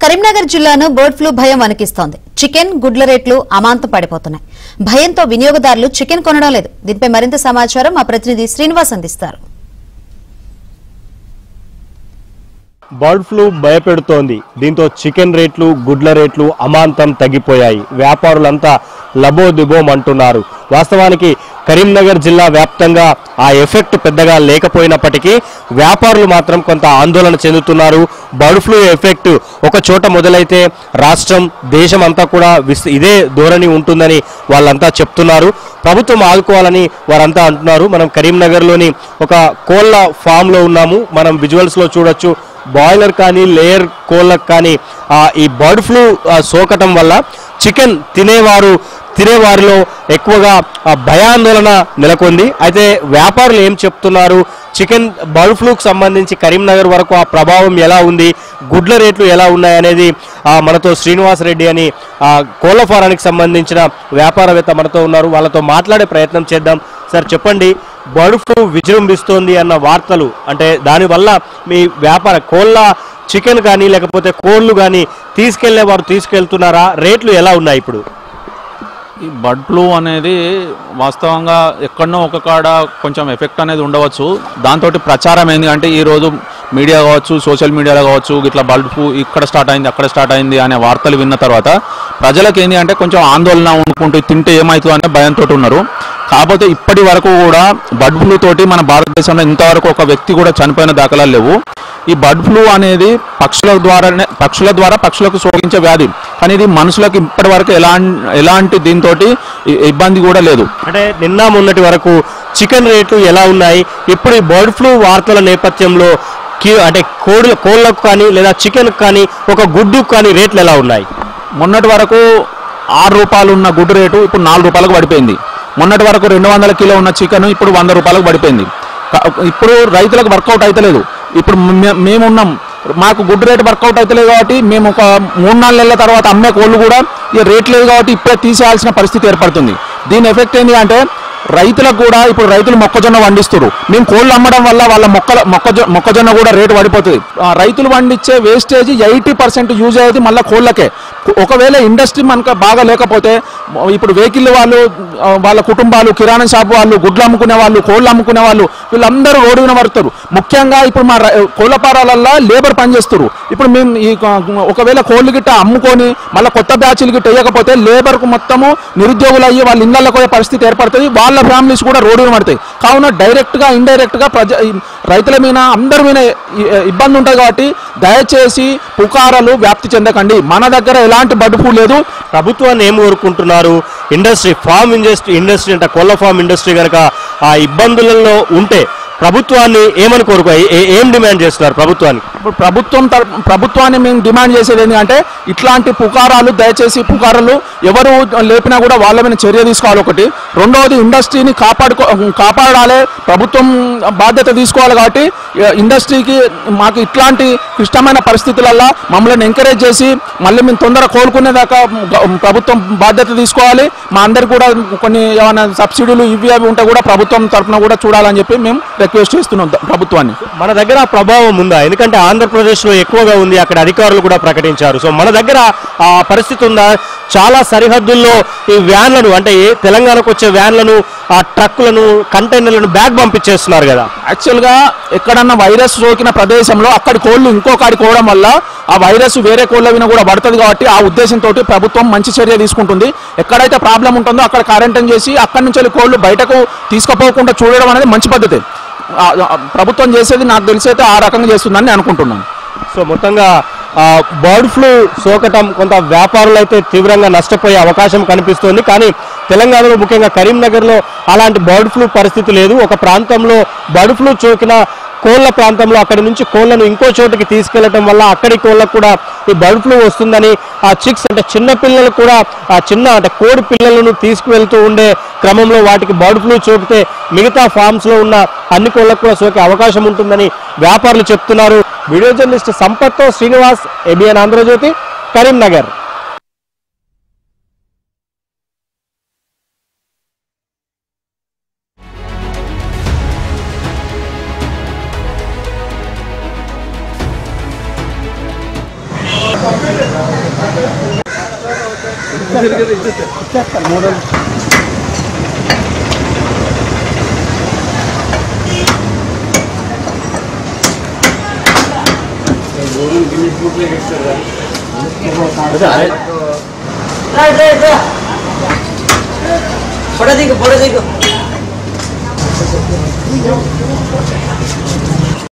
కరీంనగర్ జిల్లాను bird flu భయం వణికిస్తోంది. Chicken, గుడ్ల రేట్లు అమాంతం పడిపోతున్నాయి. భయంతో వినియోగదారులు చికెన్ కొనడం లేదు. దీనిపై మరింత సమాచారం మా ప్రతినిధి శ్రీనివాస్ అందిస్తారు. బర్డ్ ఫ్లూ భయపెడుతోంది. దీంతో చికెన్ రేట్లు, గుడ్ల రేట్లు అమాంతం తగ్గిపోయాయి. వ్యాపారులంతా లబోదిబోం అంటున్నారు. వాస్తవానికి కరీంనగర్ జిల్లా వ్యాప్తంగా ఆ ఎఫెక్ట్ పెద్దగా లేకపోయినప్పటికీ వ్యాపారులు మాత్రం కొంత ఆందోళన చెందుతున్నారు. బర్డ్ ఫ్లూ ఎఫెక్ట్ ఒక చోట మొదలైతే రాష్ట్రం, దేశం అంతా కూడా ఇదే ధోరణి ఉంటుందని వాళ్ళంతా చెప్తున్నారు. ప్రభుత్వం ఆదుకోవాలని వారంతా అంటున్నారు. మనం కరీంనగర్లోని ఒక కోళ్ల ఫామ్లో ఉన్నాము. మనం విజువల్స్లో చూడొచ్చు. బాయిలర్ కానీ లేయర్ కోళ్ళకు కానీ ఈ బర్డ్ ఫ్లూ సోకటం వల్ల చికెన్ తినేవారిలో ఎక్కువగా భయాందోళన నెలకొంది. అయితే వ్యాపారులు ఏం చెప్తున్నారు, చికెన్ బర్డ్ ఫ్లూకు సంబంధించి కరీంనగర్ వరకు ఆ ప్రభావం ఎలా ఉంది, గుడ్ల రేట్లు ఎలా ఉన్నాయనేది మనతో శ్రీనివాస్ రెడ్డి అని కోళ్ల ఫారానికి సంబంధించిన వ్యాపారవేత్త మనతో ఉన్నారు. వాళ్ళతో మాట్లాడే ప్రయత్నం చేద్దాం. సార్ చెప్పండి, బర్డ్ ఫ్లూ విజృంభిస్తోంది అన్న వార్తలు, అంటే దానివల్ల మీ వ్యాపార కోళ్ళ చికెన్ కానీ లేకపోతే కోళ్ళు కానీ తీసుకెళ్లేవారు తీసుకెళ్తున్నారా? రేట్లు ఎలా ఉన్నాయి ఇప్పుడు? ఈ బర్డ్ ఫ్లూ అనేది వాస్తవంగా ఎక్కడనో ఒక కాడ కొంచెం ఎఫెక్ట్ అనేది ఉండవచ్చు. దాంతో ప్రచారం ఏంది అంటే ఈరోజు మీడియా కావచ్చు, సోషల్ మీడియాలో కావచ్చు, ఇట్లా బర్డ్ ఫ్లూ ఇక్కడ స్టార్ట్ అయింది, అక్కడ స్టార్ట్ అయింది అనే వార్తలు విన్న తర్వాత ప్రజలకు ఏంది అంటే కొంచెం ఆందోళన అనుకుంటూ తింటే ఏమవుతుంది అనే భయంతో ఉన్నారు. కాకపోతే ఇప్పటి వరకు కూడా బర్డ్ ఫ్లూ తోటి మన భారతదేశంలో ఇంతవరకు ఒక వ్యక్తి కూడా చనిపోయిన దాఖలాలు లేవు. ఈ బర్డ్ ఫ్లూ అనేది పక్షుల ద్వారా పక్షులకు సోకించే వ్యాధి, కానీ ఇది మనుషులకు ఇప్పటి వరకు ఎలాంటి దీంతో ఇబ్బంది కూడా లేదు. అంటే నిన్న మొన్నటి వరకు చికెన్ రేట్లు ఎలా ఉన్నాయి? ఇప్పుడు ఈ బర్డ్ ఫ్లూ వార్తల నేపథ్యంలో అంటే కోళ్ళకు కానీ లేదా చికెన్ కానీ ఒక గుడ్డుకు కానీ రేట్లు ఎలా ఉన్నాయి? మొన్నటి వరకు 6 రూపాయలు ఉన్న గుడ్డు రేటు ఇప్పుడు 4 రూపాయలకు పడిపోయింది. మొన్నటి వరకు 200 కిలో ఉన్న చికెన్ ఇప్పుడు 100 రూపాయలకు పడిపోయింది. ఇప్పుడు రైతులకు వర్కౌట్ అవుతలేదు. ఇప్పుడు మేమున్నాం, మాకు గుడ్డు రేటు వర్కౌట్ అవుతలేదు కాబట్టి మేము ఒక 3-4 నెలల తర్వాత అమ్మే కోళ్ళు కూడా ఈ రేట్ లేదు కాబట్టి ఇప్పుడే తీసేయాల్సిన పరిస్థితి ఏర్పడుతుంది. దీని ఎఫెక్ట్ ఏంటి అంటే రైతులకు కూడా ఇప్పుడు రైతులు మొక్కజొన్న పండిస్తారు. మేము కోళ్ళు అమ్మడం వల్ల వాళ్ళ మొక్కజొన్న కూడా రేటు పడిపోతుంది. రైతులు పండించే వేస్టేజ్ 80% యూజ్ అయ్యేది మళ్ళీ కోళ్ళకే. ఒకవేళ ఇండస్ట్రీ మనకు బాగా లేకపోతే ఇప్పుడు వెహికల్ వాళ్ళు, వాళ్ళ కుటుంబాలు, కిరాణా షాప్ వాళ్ళు, గుడ్లు అమ్ముకునే వాళ్ళు, కోళ్ళు అమ్ముకునే వాళ్ళు, వీళ్ళందరూ రోడ్డు మీద పడతారు. ముఖ్యంగా ఇప్పుడు మా కోళ్ళ పారాలల్లో లేబర్ పనిచేస్తారు. ఇప్పుడు మేము ఈ ఒకవేళ కోళ్ళు గిట్ట అమ్ముకొని మళ్ళీ కొత్త బ్యాచ్లు గిట్ట వేయకపోతే లేబర్కు మొత్తము నిరుద్యోగులు అయ్యి వాళ్ళ ఇళ్ళల్లో పోయే పరిస్థితి ఏర్పడుతుంది. వాళ్ళ ఫ్యామిలీస్ కూడా రోడ్డు మీద పడతాయి. కావున డైరెక్ట్గా ఇండైరెక్ట్గా రైతుల మీద అందరి మీద ఇబ్బంది ఉంటుంది. కాబట్టి దయచేసి పుకారాలు వ్యాప్తి చెందకండి. మన దగ్గర ఎలాంటి బర్డ్ ఫ్లూ లేదు. ప్రభుత్వాన్ని ఏం కోరుకుంటున్నారు? ఇండస్ట్రీ అంటే కోళ్ళ ఫామ్ ఇండస్ట్రీ కనుక ఆ ఇబ్బందులలో ఉంటే ప్రభుత్వాన్ని ఏమని ఏం డిమాండ్ చేస్తున్నారు ప్రభుత్వాన్ని? ఇప్పుడు ప్రభుత్వాన్ని మేము డిమాండ్ చేసేది ఏంటంటే ఇట్లాంటి పుకారాలు దయచేసి ఎవరు లేపినా కూడా వాళ్ళ మీద చర్య తీసుకోవాలి. ఒకటి. రెండవది, ఇండస్ట్రీని కాపాడాలి, ప్రభుత్వం బాధ్యత తీసుకోవాలి. కాబట్టి ఇండస్ట్రీకి మాకు ఇట్లాంటి క్లిష్టమైన పరిస్థితులలో మమ్మల్ని ఎంకరేజ్ చేసి మళ్ళీ మేము తొందరగా కోలుకునేదాకా ప్రభుత్వం బాధ్యత తీసుకోవాలి. మా అందరికి కూడా కొన్ని ఏమైనా సబ్సిడీలు ఇవి అవి ఉంటే కూడా ప్రభుత్వం తరఫున కూడా చూడాలని చెప్పి మేము రిక్వెస్ట్ చేస్తున్నాం ప్రభుత్వాన్ని. మన దగ్గర ప్రభావం ఉందా? ఎందుకంటే ఆంధ్రప్రదేశ్లో ఎక్కువగా ఉంది, అక్కడ అధికారులు కూడా ప్రకటించారు. సో మన దగ్గర ఆ పరిస్థితి ఉందా? చాలా సరిహద్దుల్లో ఈ వ్యాన్లను, అంటే తెలంగాణకు వచ్చే వ్యాన్లను, ఆ ట్రక్కులను, కంటైనర్లను బ్యాక్ పంపించేస్తున్నారు కదా. యాక్చువల్గా ఎక్కడన్నా వైరస్ సోకిన ప్రదేశంలో అక్కడి కోళ్ళు ఇంకోకాడికి పోవడం వల్ల ఆ వైరస్ వేరే కోళ్ళ విన కూడా పడుతుంది. కాబట్టి ఆ ఉద్దేశంతో ప్రభుత్వం మంచి చర్య తీసుకుంటుంది. ఎక్కడైతే ప్రాబ్లం ఉంటుందో అక్కడ క్వారంటైన్ చేసి అక్కడి నుంచి కోళ్ళు బయటకు తీసుకుపోకుండా చూడడం అనేది మంచి పద్ధతి. ప్రభుత్వం చేసేది నాకు తెలిసైతే ఆ రకంగా చేస్తుందని అనుకుంటున్నాను. సో మొత్తంగా బర్డ్ ఫ్లూ సోకటం కొంత వ్యాపారులు అయితే తీవ్రంగా నష్టపోయే అవకాశం కనిపిస్తోంది. కానీ తెలంగాణలో ముఖ్యంగా కరీంనగర్లో అలాంటి బర్డ్ ఫ్లూ పరిస్థితి లేదు. ఒక ప్రాంతంలో బర్డ్ ఫ్లూ సోకిన కోళ్ల ప్రాంతంలో అక్కడి నుంచి కోళ్లను ఇంకో చోటుకి తీసుకెళ్లడం వల్ల అక్కడి కోళ్ళకు కూడా ఈ బర్డ్ ఫ్లూ వస్తుందని ఆ చిక్స్ అంటే చిన్న పిల్లలు కూడా అంటే కోడి పిల్లలను తీసుకువెళ్తూ ఉండే క్రమంలో వాటికి బర్డ్ ఫ్లూ సోకితే మిగతా ఫార్మ్స్ లో ఉన్న అన్ని కోళ్లకు కూడా సోకే అవకాశం ఉంటుందని వ్యాపారులు చెప్తున్నారు. వీడియో జర్నలిస్ట్ సంపత్తో Srinivas, ABN Andhrajyothi, Karimnagar. Complete photo देखो